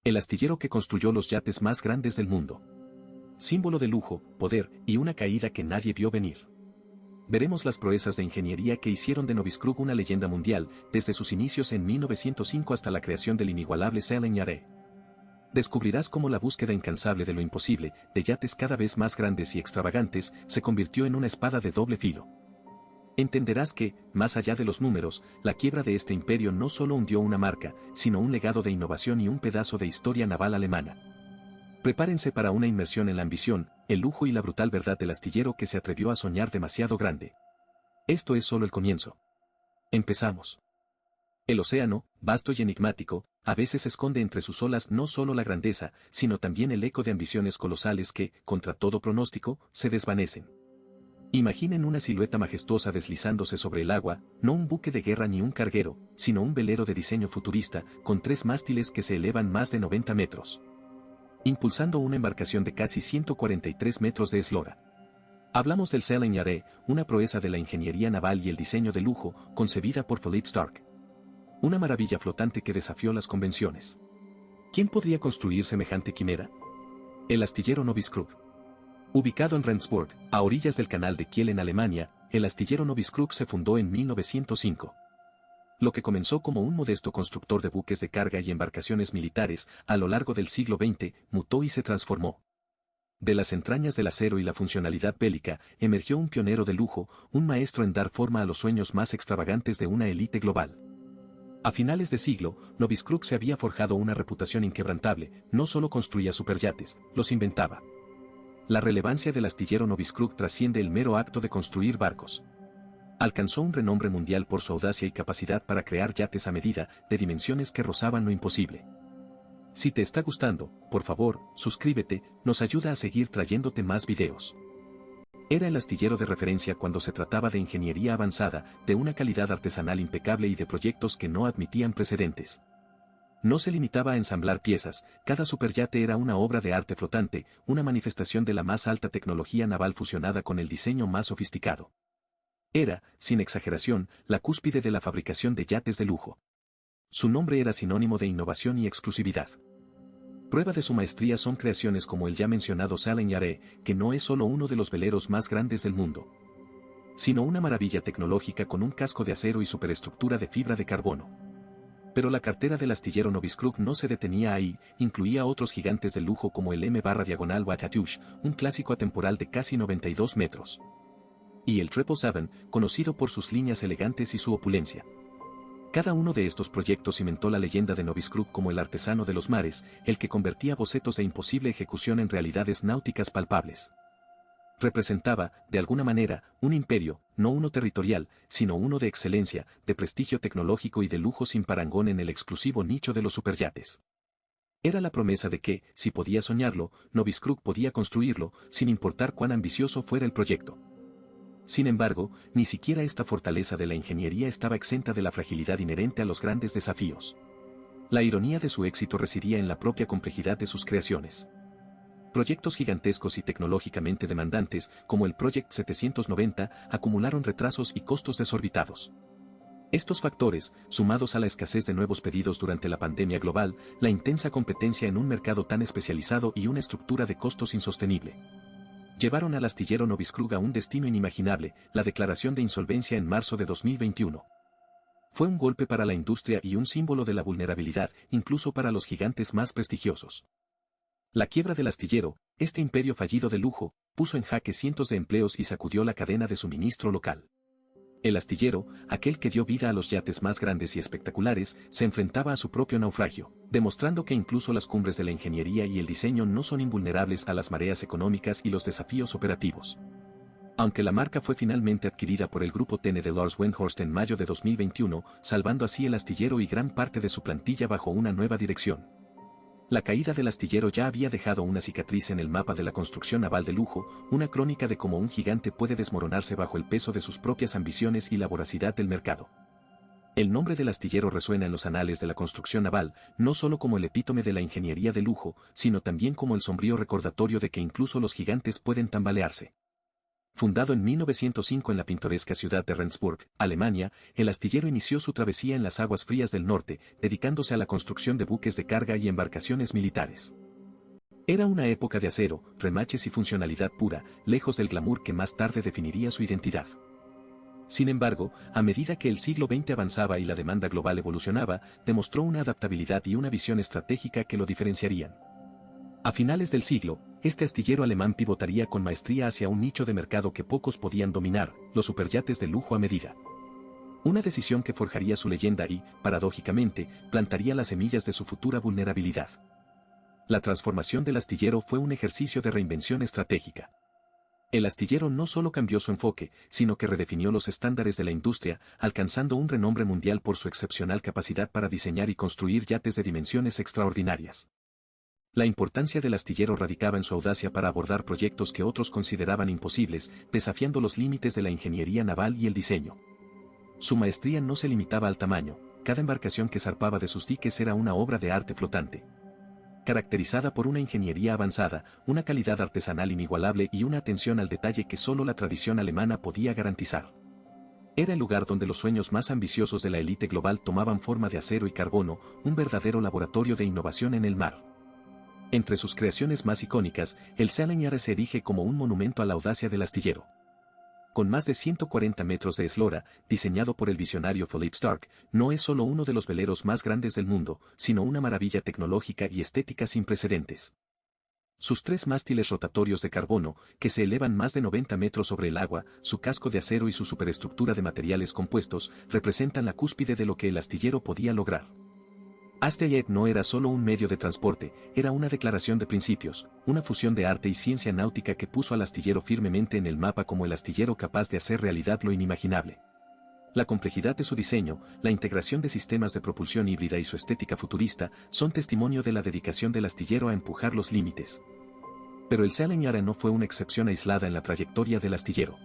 El astillero que construyó los yates más grandes del mundo. Símbolo de lujo, poder y una caída que nadie vio venir. Veremos las proezas de ingeniería que hicieron de Novice-Krug una leyenda mundial, desde sus inicios en 1905 hasta la creación del inigualable Sailing Yare. Descubrirás cómo la búsqueda incansable de lo imposible, de yates cada vez más grandes y extravagantes, se convirtió en una espada de doble filo. Entenderás que, más allá de los números, la quiebra de este imperio no solo hundió una marca, sino un legado de innovación y un pedazo de historia naval alemana. Prepárense para una inmersión en la ambición, el lujo y la brutal verdad del astillero que se atrevió a soñar demasiado grande. Esto es solo el comienzo. Empezamos. El océano, vasto y enigmático, a veces esconde entre sus olas no solo la grandeza, sino también el eco de ambiciones colosales que, contra todo pronóstico, se desvanecen. Imaginen una silueta majestuosa deslizándose sobre el agua, no un buque de guerra ni un carguero, sino un velero de diseño futurista, con 3 mástiles que se elevan más de 90 metros. Impulsando una embarcación de casi 143 metros de eslora. Hablamos del Sailing Yare, una proeza de la ingeniería naval y el diseño de lujo, concebida por Philippe Starck. Una maravilla flotante que desafió las convenciones. ¿Quién podría construir semejante quimera? El astillero Novice-Krug. Ubicado en Rendsburg, a orillas del canal de Kiel en Alemania, el astillero Novice-Krug se fundó en 1905. Lo que comenzó como un modesto constructor de buques de carga y embarcaciones militares, a lo largo del siglo XX, mutó y se transformó. De las entrañas del acero y la funcionalidad bélica, emergió un pionero de lujo, un maestro en dar forma a los sueños más extravagantes de una élite global. A finales de siglo, Novice-Krug se había forjado una reputación inquebrantable, no solo construía superyates, los inventaba. La relevancia del astillero Novice-Krug trasciende el mero acto de construir barcos. Alcanzó un renombre mundial por su audacia y capacidad para crear yates a medida, de dimensiones que rozaban lo imposible. Si te está gustando, por favor, suscríbete, nos ayuda a seguir trayéndote más videos. Era el astillero de referencia cuando se trataba de ingeniería avanzada, de una calidad artesanal impecable y de proyectos que no admitían precedentes. No se limitaba a ensamblar piezas, cada superyate era una obra de arte flotante, una manifestación de la más alta tecnología naval fusionada con el diseño más sofisticado. Era, sin exageración, la cúspide de la fabricación de yates de lujo. Su nombre era sinónimo de innovación y exclusividad. Prueba de su maestría son creaciones como el ya mencionado Sailing Yare, que no es solo uno de los veleros más grandes del mundo, sino una maravilla tecnológica con un casco de acero y superestructura de fibra de carbono. Pero la cartera del astillero Novice-Krug no se detenía ahí, incluía otros gigantes de lujo como el M/Watateuch, un clásico atemporal de casi 92 metros. Y el 777, conocido por sus líneas elegantes y su opulencia. Cada uno de estos proyectos cimentó la leyenda de Novice-Krug como el artesano de los mares, el que convertía bocetos de imposible ejecución en realidades náuticas palpables. Representaba, de alguna manera, un imperio, no uno territorial, sino uno de excelencia, de prestigio tecnológico y de lujo sin parangón en el exclusivo nicho de los superyates. Era la promesa de que, si podía soñarlo, Novice-Krug podía construirlo, sin importar cuán ambicioso fuera el proyecto. Sin embargo, ni siquiera esta fortaleza de la ingeniería estaba exenta de la fragilidad inherente a los grandes desafíos. La ironía de su éxito residía en la propia complejidad de sus creaciones. Proyectos gigantescos y tecnológicamente demandantes, como el Project 790, acumularon retrasos y costos desorbitados. Estos factores, sumados a la escasez de nuevos pedidos durante la pandemia global, la intensa competencia en un mercado tan especializado y una estructura de costos insostenible, llevaron al astillero Novice-Krug a un destino inimaginable, la declaración de insolvencia en marzo de 2021. Fue un golpe para la industria y un símbolo de la vulnerabilidad, incluso para los gigantes más prestigiosos. La quiebra del astillero, este imperio fallido de lujo, puso en jaque cientos de empleos y sacudió la cadena de suministro local. El astillero, aquel que dio vida a los yates más grandes y espectaculares, se enfrentaba a su propio naufragio, demostrando que incluso las cumbres de la ingeniería y el diseño no son invulnerables a las mareas económicas y los desafíos operativos. Aunque la marca fue finalmente adquirida por el grupo TENE de Lars Wenhorst en mayo de 2021, salvando así el astillero y gran parte de su plantilla bajo una nueva dirección. La caída del astillero ya había dejado una cicatriz en el mapa de la construcción naval de lujo, una crónica de cómo un gigante puede desmoronarse bajo el peso de sus propias ambiciones y la voracidad del mercado. El nombre del astillero resuena en los anales de la construcción naval, no solo como el epítome de la ingeniería de lujo, sino también como el sombrío recordatorio de que incluso los gigantes pueden tambalearse. Fundado en 1905 en la pintoresca ciudad de Rendsburg, Alemania, el astillero inició su travesía en las aguas frías del norte, dedicándose a la construcción de buques de carga y embarcaciones militares. Era una época de acero, remaches y funcionalidad pura, lejos del glamour que más tarde definiría su identidad. Sin embargo, a medida que el siglo XX avanzaba y la demanda global evolucionaba, demostró una adaptabilidad y una visión estratégica que lo diferenciarían. A finales del siglo, este astillero alemán pivotaría con maestría hacia un nicho de mercado que pocos podían dominar, los superyates de lujo a medida. Una decisión que forjaría su leyenda y, paradójicamente, plantaría las semillas de su futura vulnerabilidad. La transformación del astillero fue un ejercicio de reinvención estratégica. El astillero no solo cambió su enfoque, sino que redefinió los estándares de la industria, alcanzando un renombre mundial por su excepcional capacidad para diseñar y construir yates de dimensiones extraordinarias. La importancia del astillero radicaba en su audacia para abordar proyectos que otros consideraban imposibles, desafiando los límites de la ingeniería naval y el diseño. Su maestría no se limitaba al tamaño, cada embarcación que zarpaba de sus diques era una obra de arte flotante. Caracterizada por una ingeniería avanzada, una calidad artesanal inigualable y una atención al detalle que solo la tradición alemana podía garantizar. Era el lugar donde los sueños más ambiciosos de la élite global tomaban forma de acero y carbono, un verdadero laboratorio de innovación en el mar. Entre sus creaciones más icónicas, el Salenyare se erige como un monumento a la audacia del astillero. Con más de 140 metros de eslora, diseñado por el visionario Philip Stark, no es solo uno de los veleros más grandes del mundo, sino una maravilla tecnológica y estética sin precedentes. Sus tres mástiles rotatorios de carbono, que se elevan más de 90 metros sobre el agua, su casco de acero y su superestructura de materiales compuestos, representan la cúspide de lo que el astillero podía lograr. Astillero no era solo un medio de transporte, era una declaración de principios, una fusión de arte y ciencia náutica que puso al astillero firmemente en el mapa como el astillero capaz de hacer realidad lo inimaginable. La complejidad de su diseño, la integración de sistemas de propulsión híbrida y su estética futurista son testimonio de la dedicación del astillero a empujar los límites. Pero el Salenyare no fue una excepción aislada en la trayectoria del astillero.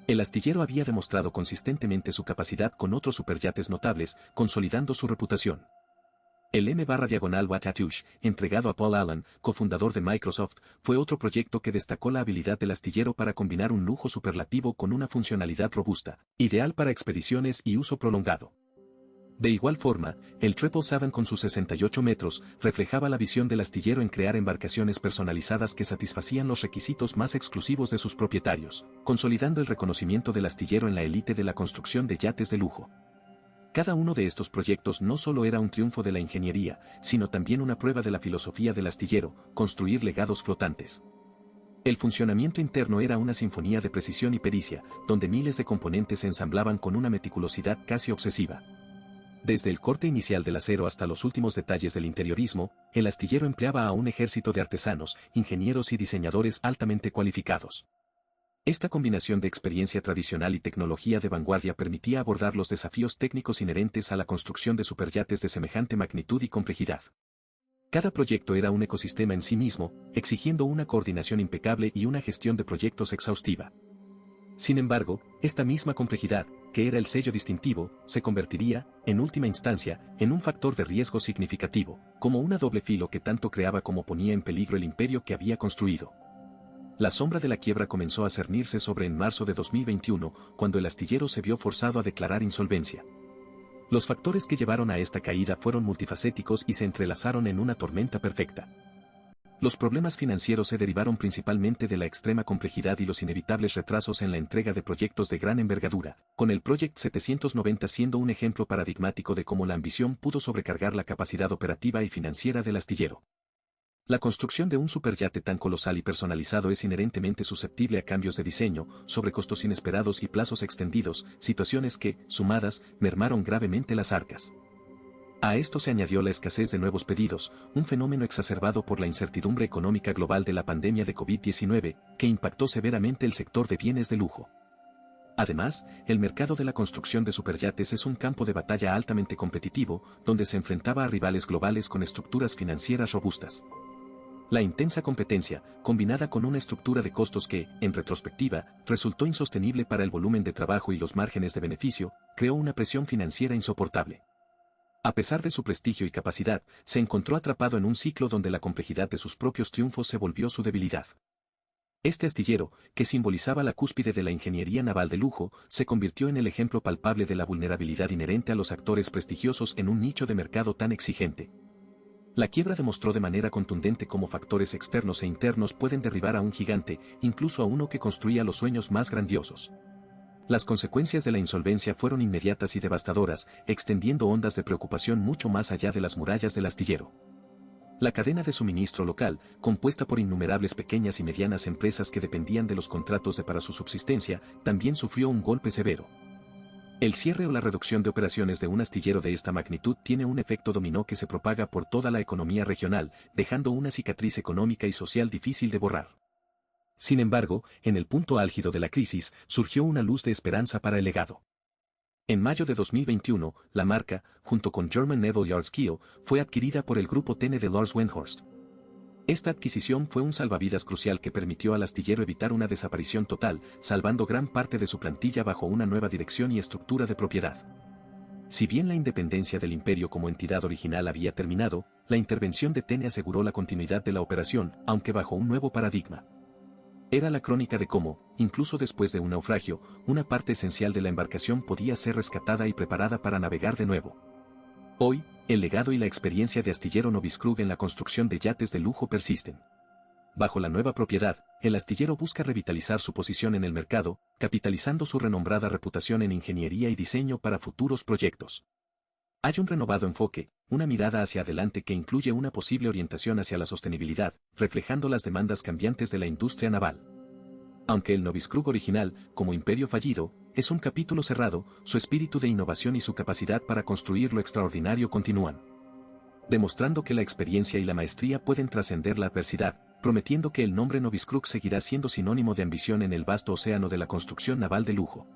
El astillero había demostrado consistentemente su capacidad con otros superyates notables, consolidando su reputación. El M/Wattatush, entregado a Paul Allen, cofundador de Microsoft, fue otro proyecto que destacó la habilidad del astillero para combinar un lujo superlativo con una funcionalidad robusta, ideal para expediciones y uso prolongado. De igual forma, el 777 con sus 68 metros, reflejaba la visión del astillero en crear embarcaciones personalizadas que satisfacían los requisitos más exclusivos de sus propietarios, consolidando el reconocimiento del astillero en la élite de la construcción de yates de lujo. Cada uno de estos proyectos no solo era un triunfo de la ingeniería, sino también una prueba de la filosofía del astillero, construir legados flotantes. El funcionamiento interno era una sinfonía de precisión y pericia, donde miles de componentes se ensamblaban con una meticulosidad casi obsesiva. Desde el corte inicial del acero hasta los últimos detalles del interiorismo, el astillero empleaba a un ejército de artesanos, ingenieros y diseñadores altamente cualificados. Esta combinación de experiencia tradicional y tecnología de vanguardia permitía abordar los desafíos técnicos inherentes a la construcción de superyates de semejante magnitud y complejidad. Cada proyecto era un ecosistema en sí mismo, exigiendo una coordinación impecable y una gestión de proyectos exhaustiva. Sin embargo, esta misma complejidad, que era el sello distintivo, se convertiría, en última instancia, en un factor de riesgo significativo, como una doble filo que tanto creaba como ponía en peligro el imperio que había construido. La sombra de la quiebra comenzó a cernirse sobre en marzo de 2021, cuando el astillero se vio forzado a declarar insolvencia. Los factores que llevaron a esta caída fueron multifacéticos y se entrelazaron en una tormenta perfecta. Los problemas financieros se derivaron principalmente de la extrema complejidad y los inevitables retrasos en la entrega de proyectos de gran envergadura, con el Project 790 siendo un ejemplo paradigmático de cómo la ambición pudo sobrecargar la capacidad operativa y financiera del astillero. La construcción de un superyate tan colosal y personalizado es inherentemente susceptible a cambios de diseño, sobrecostos inesperados y plazos extendidos, situaciones que, sumadas, mermaron gravemente las arcas. A esto se añadió la escasez de nuevos pedidos, un fenómeno exacerbado por la incertidumbre económica global de la pandemia de COVID-19, que impactó severamente el sector de bienes de lujo. Además, el mercado de la construcción de superyates es un campo de batalla altamente competitivo, donde se enfrentaba a rivales globales con estructuras financieras robustas. La intensa competencia, combinada con una estructura de costos que, en retrospectiva, resultó insostenible para el volumen de trabajo y los márgenes de beneficio, creó una presión financiera insoportable. A pesar de su prestigio y capacidad, se encontró atrapado en un ciclo donde la complejidad de sus propios triunfos se volvió su debilidad. Este astillero, que simbolizaba la cúspide de la ingeniería naval de lujo, se convirtió en el ejemplo palpable de la vulnerabilidad inherente a los actores prestigiosos en un nicho de mercado tan exigente. La quiebra demostró de manera contundente cómo factores externos e internos pueden derribar a un gigante, incluso a uno que construía los sueños más grandiosos. Las consecuencias de la insolvencia fueron inmediatas y devastadoras, extendiendo ondas de preocupación mucho más allá de las murallas del astillero. La cadena de suministro local, compuesta por innumerables pequeñas y medianas empresas que dependían de los contratos para su subsistencia, también sufrió un golpe severo. El cierre o la reducción de operaciones de un astillero de esta magnitud tiene un efecto dominó que se propaga por toda la economía regional, dejando una cicatriz económica y social difícil de borrar. Sin embargo, en el punto álgido de la crisis, surgió una luz de esperanza para el legado. En mayo de 2021, la marca, junto con German Naval Yards Kiel, fue adquirida por el grupo TENE de Lars Wenhorst. Esta adquisición fue un salvavidas crucial que permitió al astillero evitar una desaparición total, salvando gran parte de su plantilla bajo una nueva dirección y estructura de propiedad. Si bien la independencia del imperio como entidad original había terminado, la intervención de TENE aseguró la continuidad de la operación, aunque bajo un nuevo paradigma. Era la crónica de cómo, incluso después de un naufragio, una parte esencial de la embarcación podía ser rescatada y preparada para navegar de nuevo. Hoy, el legado y la experiencia de Astillero Noviskrug en la construcción de yates de lujo persisten. Bajo la nueva propiedad, el astillero busca revitalizar su posición en el mercado, capitalizando su renombrada reputación en ingeniería y diseño para futuros proyectos. Hay un renovado enfoque, una mirada hacia adelante que incluye una posible orientación hacia la sostenibilidad, reflejando las demandas cambiantes de la industria naval. Aunque el Noviskrug original, como imperio fallido, es un capítulo cerrado, su espíritu de innovación y su capacidad para construir lo extraordinario continúan. Demostrando que la experiencia y la maestría pueden trascender la adversidad, prometiendo que el nombre Noviskrug seguirá siendo sinónimo de ambición en el vasto océano de la construcción naval de lujo.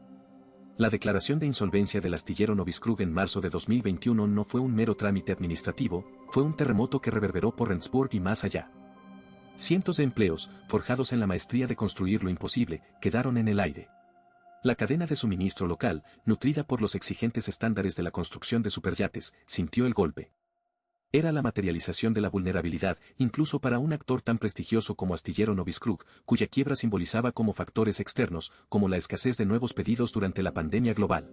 La declaración de insolvencia del astillero Noviskrug en marzo de 2021 no fue un mero trámite administrativo, fue un terremoto que reverberó por Rendsburg y más allá. Cientos de empleos, forjados en la maestría de construir lo imposible, quedaron en el aire. La cadena de suministro local, nutrida por los exigentes estándares de la construcción de superyates, sintió el golpe. Era la materialización de la vulnerabilidad, incluso para un actor tan prestigioso como Astillero Noviskrug, cuya quiebra simbolizaba como factores externos, como la escasez de nuevos pedidos durante la pandemia global.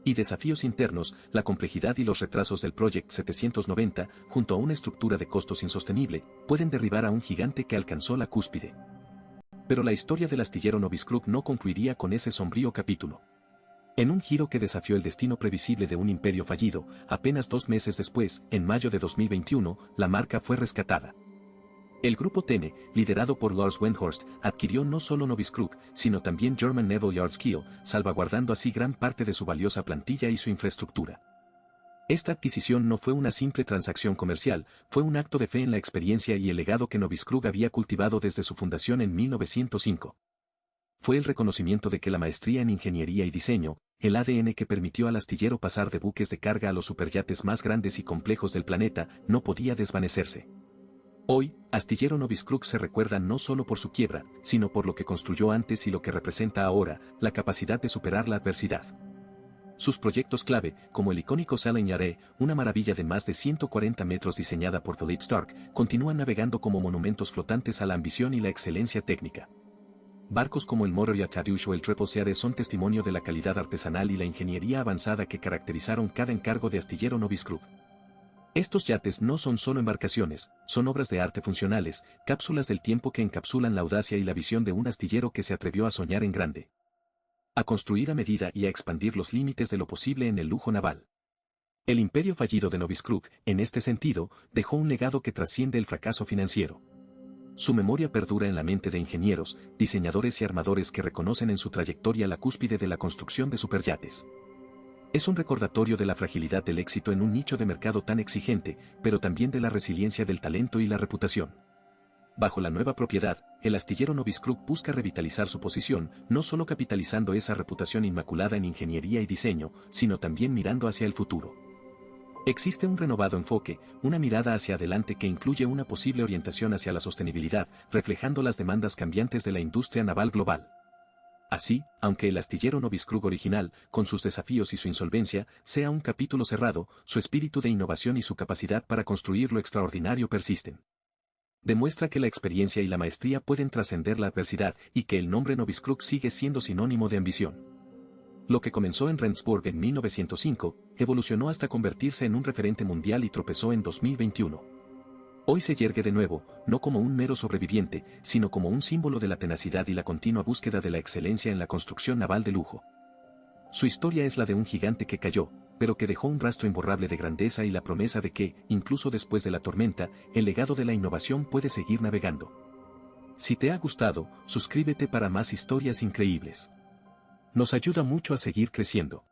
Y desafíos internos, la complejidad y los retrasos del Project 790, junto a una estructura de costos insostenible, pueden derribar a un gigante que alcanzó la cúspide. Pero la historia del astillero Noviskrug no concluiría con ese sombrío capítulo. En un giro que desafió el destino previsible de un imperio fallido, apenas 2 meses después, en mayo de 2021, la marca fue rescatada. El grupo TENE, liderado por Lars Wenhorst, adquirió no solo Noviskrug, sino también German Naval Yards Kiel, salvaguardando así gran parte de su valiosa plantilla y su infraestructura. Esta adquisición no fue una simple transacción comercial, fue un acto de fe en la experiencia y el legado que Noviskrug había cultivado desde su fundación en 1905. Fue el reconocimiento de que la maestría en ingeniería y diseño, el ADN que permitió al astillero pasar de buques de carga a los superyates más grandes y complejos del planeta, no podía desvanecerse. Hoy, Astillero Noviskrug se recuerda no solo por su quiebra, sino por lo que construyó antes y lo que representa ahora, la capacidad de superar la adversidad. Sus proyectos clave, como el icónico Sailing Yare, una maravilla de más de 140 metros diseñada por Philip Stark, continúan navegando como monumentos flotantes a la ambición y la excelencia técnica. Barcos como el Moroya Tadeusz o el Triple Seare son testimonio de la calidad artesanal y la ingeniería avanzada que caracterizaron cada encargo de Astillero Noviskrug. Estos yates no son solo embarcaciones, son obras de arte funcionales, cápsulas del tiempo que encapsulan la audacia y la visión de un astillero que se atrevió a soñar en grande. A construir a medida y a expandir los límites de lo posible en el lujo naval. El imperio fallido de Noviskrug, en este sentido, dejó un legado que trasciende el fracaso financiero. Su memoria perdura en la mente de ingenieros, diseñadores y armadores que reconocen en su trayectoria la cúspide de la construcción de superyates. Es un recordatorio de la fragilidad del éxito en un nicho de mercado tan exigente, pero también de la resiliencia del talento y la reputación. Bajo la nueva propiedad, el astillero Noviskrug busca revitalizar su posición, no solo capitalizando esa reputación inmaculada en ingeniería y diseño, sino también mirando hacia el futuro. Existe un renovado enfoque, una mirada hacia adelante que incluye una posible orientación hacia la sostenibilidad, reflejando las demandas cambiantes de la industria naval global. Así, aunque el astillero Noviskrug original, con sus desafíos y su insolvencia, sea un capítulo cerrado, su espíritu de innovación y su capacidad para construir lo extraordinario persisten. Demuestra que la experiencia y la maestría pueden trascender la adversidad y que el nombre Novice sigue siendo sinónimo de ambición. Lo que comenzó en Rendsburg en 1905, evolucionó hasta convertirse en un referente mundial y tropezó en 2021. Hoy se yergue de nuevo, no como un mero sobreviviente, sino como un símbolo de la tenacidad y la continua búsqueda de la excelencia en la construcción naval de lujo. Su historia es la de un gigante que cayó, pero que dejó un rastro imborrable de grandeza y la promesa de que, incluso después de la tormenta, el legado de la innovación puede seguir navegando. Si te ha gustado, suscríbete para más historias increíbles. Nos ayuda mucho a seguir creciendo.